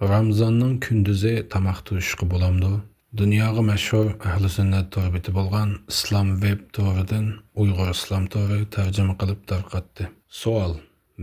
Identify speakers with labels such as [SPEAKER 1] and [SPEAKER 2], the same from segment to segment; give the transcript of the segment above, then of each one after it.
[SPEAKER 1] Ramazanның күндүзі тамақ turishga bo'lamdi. Dunyoga mashhur ahli sunnat to'rbiti bo'lgan Islom web to'ridan Uyg'ur islom to'ri tarjima qilib tarqatdi. Savol: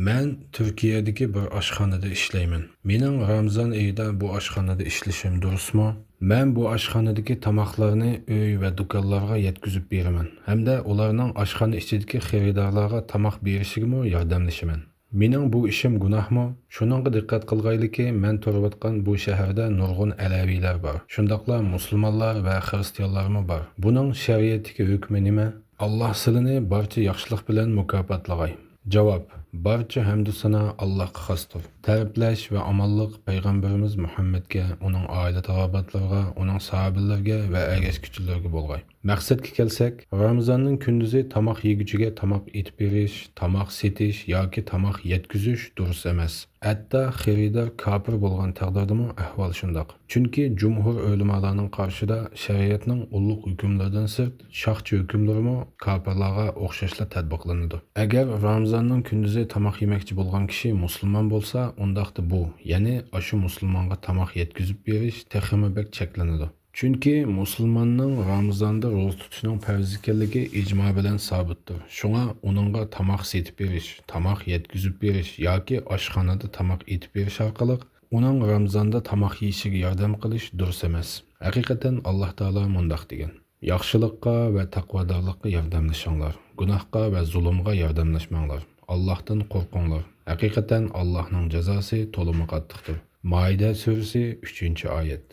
[SPEAKER 1] Men Turkiyadagi bir oshxonada ishlayman. Mening Ramazon oyida bu oshxonada ishlashim durustmi? Men bu oshxonadagi tamoqlarni uy va do'konlarga yetkazib beraman hamda ularning oshxona ichidagi xaridorlarga tamoq berishiga yordamlashaman. Mening bu ishim gunohmi? Shuningga diqqat qilg'ayliki, men turayotgan bu shaharda nurg'un alaviylar bor. Shundaqla musulmonlar va xristianlarmi bor. Buning shariatdagi hukmi nima? Alloh sizlarni barcha yaxshilik bilan mukofotlag'ay. Javob: barcha hamdu sano Allohga xosdir. Ta'riflash va omonlik payg'ambarimiz Muhammadga, uning oila tarobatlariga, uning sahobalariga va ergashuvchilarga bo'lg'ay. Maqsadga kelsak, Ramazonning kunduzi tamoq yeguchiga tamoq etib berish, tamoq setish yoki tamoq yetkazish durust emas. Hatto xaridor kofir bo'lgan taqdirdami ahvol shundoq. Chunki jumhur ulamolarning qarshida shariatning ulug' hukmlaridan sirt shoxchi hukmlarimi kofirlarga o'xshashla tatbiqlanadi. Agar Ramazonning kunduzi tamoq yemoqchi bo'lgan kishi musulmon bo'lsa, undaqda bu, ya'ni o'sha musulmonga tamoq yetkazib berish texmi bek cheklanadi. Chunki musulmonning Ramazonda ro'za tutishning farz ekanligi ijmo bilan sabitdir. Shunga uningga tamoq setib berish, tamoq yetkazib berish yoki oshxonada tamoq etib berish orqali uning Ramazonda tamoq yeyishiga yordam qilish durust emas. Haqiqatan Alloh taolo mundaq degan: yaxshilikqa va taqvodorlikqa yordamlashinglar, gunohga va zulmga yordamlashmanglar. Allohdan qo'rqinglar. Haqiqatan Allohning jazosi to'liq qattiqdir. Maida surasi 3-oyat.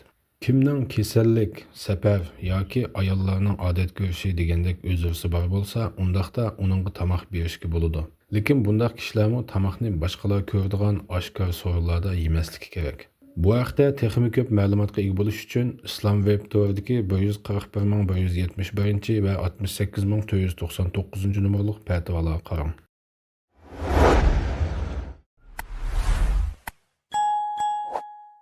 [SPEAKER 1] Kimning kasallik, safar yoki ayollarning odat ko'rishi degandek o'zursi bor bo'lsa, undaqda uningga tamoq berishga bo'ladi. Lekin bundaq kishilarmi tamoqni boshqalar ko'radigan oshkor so'rlarda yemasligi kerak. Bu haqda texnik ko'p ma'lumotga ega bo'lish uchun Islom web to'ridagi 141171 va 68499 nomerli fatvolarga qarang.